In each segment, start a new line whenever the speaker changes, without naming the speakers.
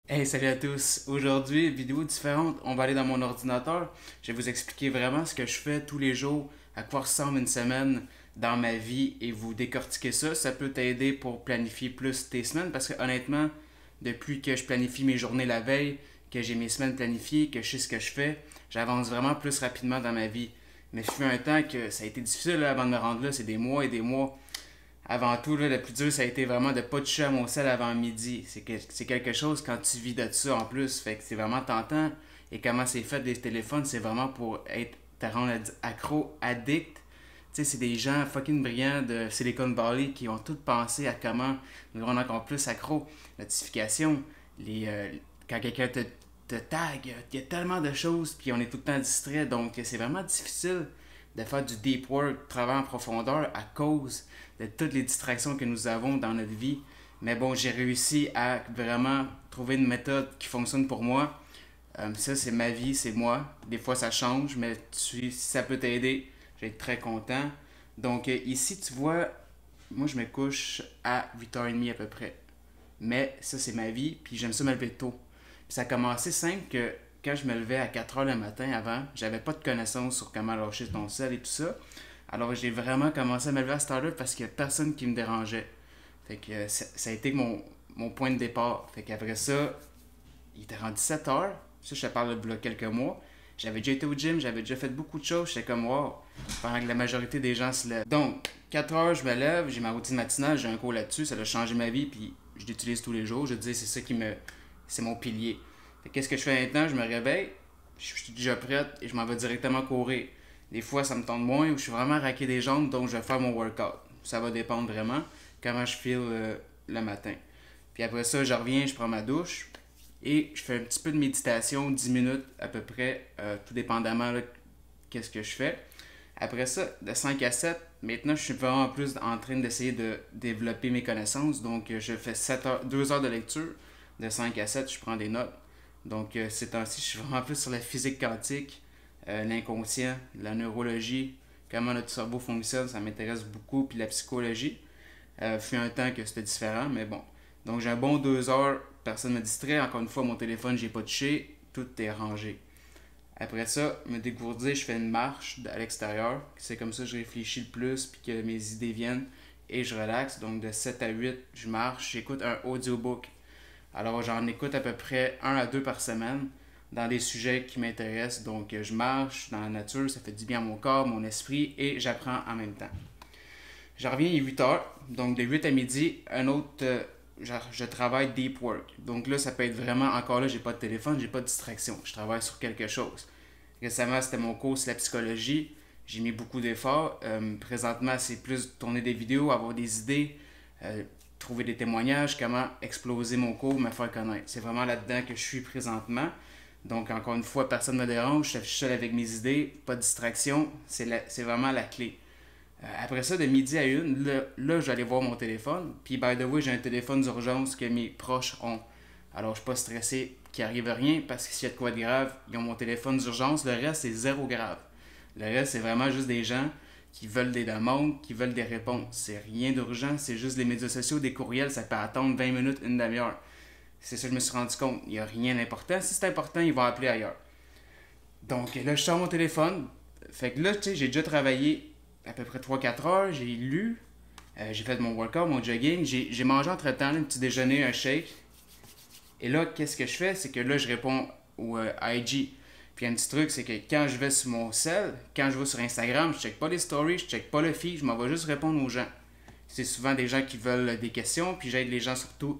Hey, salut à tous! Aujourd'hui, vidéo différente. On va aller dans mon ordinateur. Je vais vous expliquer vraiment ce que je fais tous les jours, à quoi ressemble une semaine dans ma vie et vous décortiquer ça. Ça peut t'aider pour planifier plus tes semaines parce que honnêtement, depuis que je planifie mes journées la veille, que j'ai mes semaines planifiées, que je sais ce que je fais, j'avance vraiment plus rapidement dans ma vie. Mais il fut un temps que ça a été difficile là, avant de me rendre là. C'est des mois et des mois. Avant tout, là, le plus dur, ça a été vraiment de pas toucher à mon sel avant midi. C'est quelque chose quand tu vis de ça en plus. Fait que c'est vraiment tentant. Et comment c'est fait des téléphones, c'est vraiment pour te rendre accro, addict. Tu sais, c'est des gens fucking brillants de Silicon Valley qui ont tout pensé à comment nous rendre encore plus accro. Notifications, quand quelqu'un te tag, il y a tellement de choses, puis on est tout le temps distrait. Donc, c'est vraiment difficile de faire du deep work, travail en profondeur à cause de toutes les distractions que nous avons dans notre vie. Mais bon, j'ai réussi à vraiment trouver une méthode qui fonctionne pour moi. Ça, c'est ma vie, c'est moi. Des fois, ça change, mais si ça peut t'aider, je vais être très content. Donc, ici, tu vois, moi, je me couche à 8h30 à peu près. Mais ça, c'est ma vie, puis j'aime ça me lever tôt. Puis ça a commencé simple que quand je me levais à 4 heures le matin avant, j'avais pas de connaissances sur comment lâcher ton sel et tout ça. Alors j'ai vraiment commencé à me lever à cette heure-là parce qu'il y a personne qui me dérangeait. Fait que ça a été mon point de départ. Fait qu'après ça, il était rendu 7 heures. Ça, je te parle de quelques mois. J'avais déjà été au gym, j'avais déjà fait beaucoup de choses. J'étais comme, wow, pendant que la majorité des gens se lèvent. Donc, 4 heures, je me lève, j'ai ma routine matinale, j'ai un cours là-dessus, ça a changé ma vie, puis je l'utilise tous les jours. Je dis, c'est ça qui me. C'est mon pilier. Qu'est-ce que je fais maintenant? Je me réveille, je suis déjà prête et je m'en vais directement courir. Des fois, ça me tente moins ou je suis vraiment raqué des jambes, donc je vais faire mon workout. Ça va dépendre vraiment comment je file le matin. Puis après ça, je reviens, je prends ma douche et je fais un petit peu de méditation, 10 minutes à peu près, tout dépendamment de qu'est-ce que je fais. Après ça, de 5 à 7, maintenant je suis vraiment plus en train d'essayer de développer mes connaissances. Donc je fais 7 heures, 2 heures de lecture. De 5 à 7, je prends des notes. Donc ces temps-ci, je suis vraiment plus sur la physique quantique, l'inconscient, la neurologie, comment notre cerveau fonctionne, ça m'intéresse beaucoup, puis la psychologie. Fut un temps que c'était différent, mais bon. Donc j'ai un bon 2 heures, personne ne me distrait. Encore une fois, mon téléphone, j'ai pas touché, tout est rangé. Après ça, me dégourdir, je fais une marche à l'extérieur. C'est comme ça que je réfléchis le plus, puis que mes idées viennent et je relaxe. Donc de 7 à 8, je marche, j'écoute un audiobook. Alors j'en écoute à peu près un à deux par semaine dans des sujets qui m'intéressent. Donc je marche dans la nature, ça fait du bien à mon corps, mon esprit et j'apprends en même temps. Je reviens, il est 8 heures, donc de 8 à midi, un autre, je travaille deep work. Donc là, ça peut être vraiment, encore là, j'ai pas de téléphone, j'ai pas de distraction, je travaille sur quelque chose. Récemment, c'était mon cours sur la psychologie, j'ai mis beaucoup d'efforts. Présentement, c'est plus tourner des vidéos, avoir des idées, trouver des témoignages, comment exploser mon cours, me faire connaître. C'est vraiment là-dedans que je suis présentement. Donc, encore une fois, personne ne me dérange, je suis seul avec mes idées, pas de distraction, c'est vraiment la clé. Après ça, de midi à une, là j'allais voir mon téléphone. Puis, by the way, j'ai un téléphone d'urgence que mes proches ont. Alors, je suis pas stressé qu'il arrive rien parce que s'il y a de quoi de grave, ils ont mon téléphone d'urgence. Le reste, c'est zéro grave. Le reste, c'est vraiment juste des gens qui veulent des demandes, qui veulent des réponses. C'est rien d'urgent, c'est juste les médias sociaux, des courriels, ça peut attendre 20 minutes, une demi-heure. C'est ça que je me suis rendu compte. Il n'y a rien d'important. Si c'est important, ils vont appeler ailleurs. Donc là, je sors mon téléphone. Fait que là, tu sais, j'ai déjà travaillé à peu près 3 4 heures. J'ai lu, j'ai fait mon workout, mon jogging. J'ai mangé entre-temps un petit déjeuner, un shake. Et là, qu'est-ce que je fais? C'est que là, je réponds au IG. Puis un petit truc, c'est que quand je vais sur mon cell, quand je vais sur Instagram, je check pas les stories, je check pas le feed, je m'en vais juste répondre aux gens. C'est souvent des gens qui veulent des questions, puis j'aide les gens surtout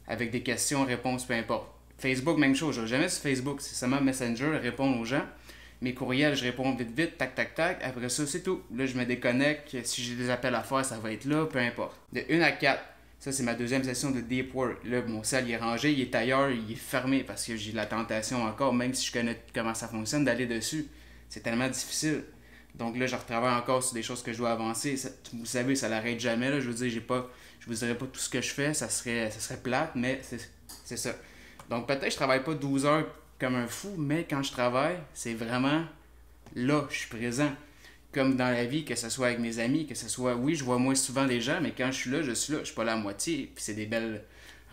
avec des questions, réponses, peu importe. Facebook, même chose, je vais jamais sur Facebook, c'est seulement Messenger, répondre aux gens. Mes courriels, je réponds vite vite, tac tac tac, après ça c'est tout. Là je me déconnecte, si j'ai des appels à faire, ça va être là, peu importe. De 1 à 4, ça c'est ma deuxième session de deep work. Là mon salle il est rangé, il est ailleurs, il est fermé parce que j'ai la tentation encore, même si je connais comment ça fonctionne, d'aller dessus. C'est tellement difficile. Donc là, je retravaille encore sur des choses que je dois avancer. Vous savez, ça l'arrête jamais. Là. Je veux dire, je vous dirais pas tout ce que je fais, ça serait plate, mais c'est ça. Donc peut-être que je travaille pas 12 heures comme un fou, mais quand je travaille, c'est vraiment là, je suis présent. Comme dans la vie, que ce soit avec mes amis, que ce soit, oui, je vois moins souvent les gens, mais quand je suis là, je suis là. Je suis pas là à moitié. Puis c'est des belles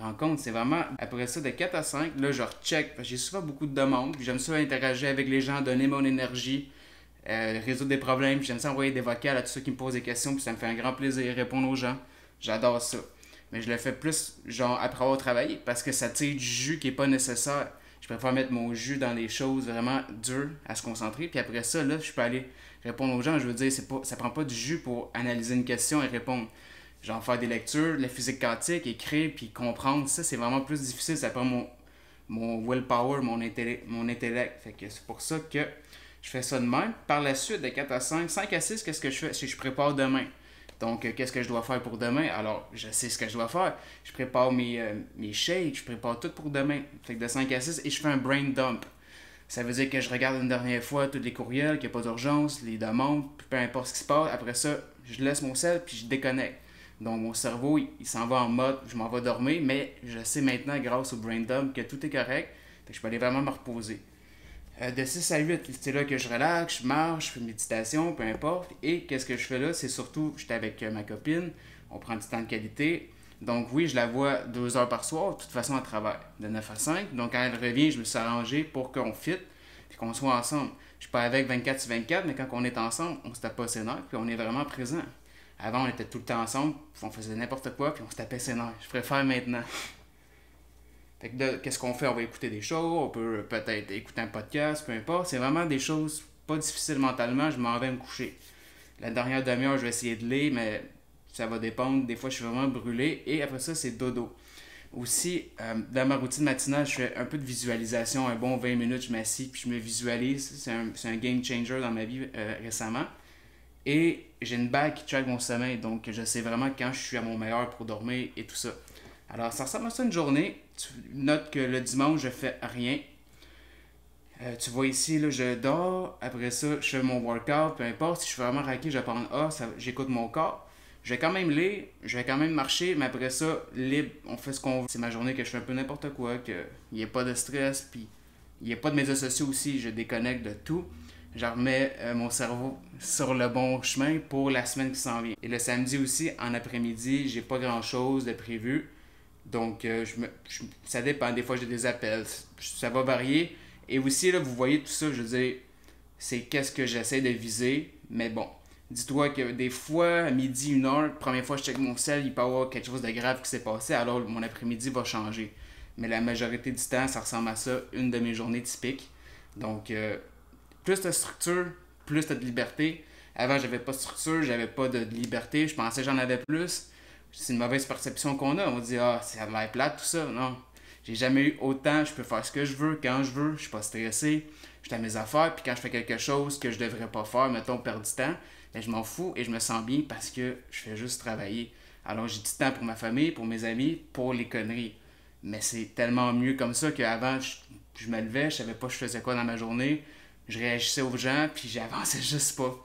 rencontre. C'est vraiment après ça, de 4 à 5, là, je recheck. J'ai souvent beaucoup de demandes. Puis j'aime ça interagir avec les gens, donner mon énergie, résoudre des problèmes. Puis j'aime ça envoyer des vocals à tous ceux qui me posent des questions. Puis ça me fait un grand plaisir répondre aux gens. J'adore ça. Mais je le fais plus, genre, après avoir travaillé, parce que ça tire du jus qui est pas nécessaire. Je préfère mettre mon jus dans les choses vraiment dures à se concentrer. Puis après ça, là, je peux aller répondre aux gens. Je veux dire, ça prend pas du jus pour analyser une question et répondre. Genre faire des lectures, la physique quantique, écrire, puis comprendre. Ça, c'est vraiment plus difficile. Ça prend mon willpower, mon intellect. Fait que c'est pour ça que je fais ça de même. Par la suite, de 4 à 5, 5 à 6, qu'est-ce que je fais? C'est que je prépare demain. Donc, qu'est-ce que je dois faire pour demain? Alors, je sais ce que je dois faire. Je prépare mes shakes, je prépare tout pour demain. Fait que de 5 à 6, et je fais un brain dump. Ça veut dire que je regarde une dernière fois tous les courriels, qu'il n'y a pas d'urgence, les demandes, peu importe ce qui se passe. Après ça, je laisse mon sel, puis je déconnecte. Donc, mon cerveau, il s'en va en mode, je m'en vais dormir, mais je sais maintenant, grâce au brain dump, que tout est correct. Fait que je peux aller vraiment me reposer. De 6 à 8, c'est là que je relaxe, je marche, je fais une méditation, peu importe. Et qu'est-ce que je fais là? C'est surtout, j'étais avec ma copine, on prend du temps de qualité. Donc oui, je la vois 2 heures par soir, de toute façon à travers, de 9 à 5. Donc quand elle revient, je me suis arrangé pour qu'on fit, puis qu'on soit ensemble. Je suis pas avec 24 sur 24, mais quand on est ensemble, on se tape pas ses nerfs, puis on est vraiment présent. Avant, on était tout le temps ensemble, puis on faisait n'importe quoi, puis on se tapait ses nerfs. Je préfère maintenant. Fait que qu'est-ce qu'on fait? On va écouter des choses, on peut peut-être écouter un podcast, peu importe. C'est vraiment des choses pas difficiles mentalement, je m'en vais me coucher. La dernière demi-heure, je vais essayer de lire, mais ça va dépendre. Des fois, je suis vraiment brûlé. Et après ça, c'est dodo. Aussi, dans ma routine matinale, je fais un peu de visualisation, un bon 20 minutes, je m'assis, puis je me visualise. C'est un game changer dans ma vie récemment. Et j'ai une bague qui track mon sommeil, donc je sais vraiment quand je suis à mon meilleur pour dormir et tout ça. Alors, ça ressemble à ça une journée. Tu notes que le dimanche, je fais rien. Tu vois ici, là, je dors. Après ça, je fais mon workout. Peu importe, si je suis vraiment raqué, je vais prendre j'écoute mon corps. Je vais quand même lire, je vais quand même marcher, mais après ça, libre, on fait ce qu'on veut. C'est ma journée que je fais un peu n'importe quoi, qu'il n'y ait pas de stress, puis il n'y ait pas de médias sociaux aussi. Je déconnecte de tout. Je remets mon cerveau sur le bon chemin pour la semaine qui s'en vient. Et le samedi aussi, en après-midi, j'ai pas grand-chose de prévu. Donc, ça dépend. Des fois, j'ai des appels. Ça va varier. Et aussi, là, vous voyez tout ça, je veux dire, c'est qu'est-ce que j'essaie de viser. Mais bon, dis-toi que des fois, à midi, 1 heure, première fois que je check mon sel, il peut y avoir quelque chose de grave qui s'est passé. Alors, mon après-midi va changer. Mais la majorité du temps, ça ressemble à ça, une de mes journées typiques. Donc, plus de structure, plus de liberté. Avant, j'avais pas de structure, j'avais pas de liberté. Je pensais que j'en avais plus. C'est une mauvaise perception qu'on a. On dit, ah, ça a l'air plate, tout ça. Non. J'ai jamais eu autant. Je peux faire ce que je veux, quand je veux. Je suis pas stressé. Je suis à mes affaires. Puis quand je fais quelque chose que je devrais pas faire, mettons, perdre du temps, ben, je m'en fous et je me sens bien parce que je fais juste travailler. Alors, j'ai du temps pour ma famille, pour mes amis, pour les conneries. Mais c'est tellement mieux comme ça qu'avant, je me levais, je savais pas je faisais quoi dans ma journée. Je réagissais aux gens, puis j'avançais juste pas.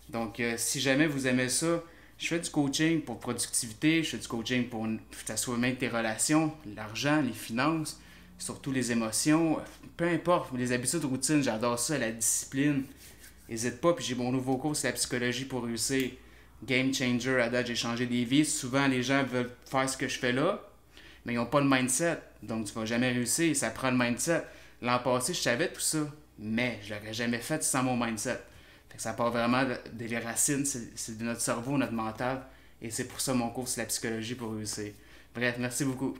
Donc, si jamais vous aimez ça, je fais du coaching pour productivité, je fais du coaching pour que ça soit même tes relations, l'argent, les finances, surtout les émotions, peu importe, les habitudes, routines, j'adore ça, la discipline. N'hésite pas, puis j'ai mon nouveau cours, c'est la psychologie pour réussir. Game changer, à date, j'ai changé des vies. Souvent, les gens veulent faire ce que je fais là, mais ils n'ont pas le mindset. Donc, tu vas jamais réussir, ça prend le mindset. L'an passé, je savais tout ça, mais je l'aurais jamais fait sans mon mindset. Fait que ça part vraiment des racines, c'est de notre cerveau, notre mental. Et c'est pour ça mon cours, c'est la psychologie pour réussir. Bref, merci beaucoup.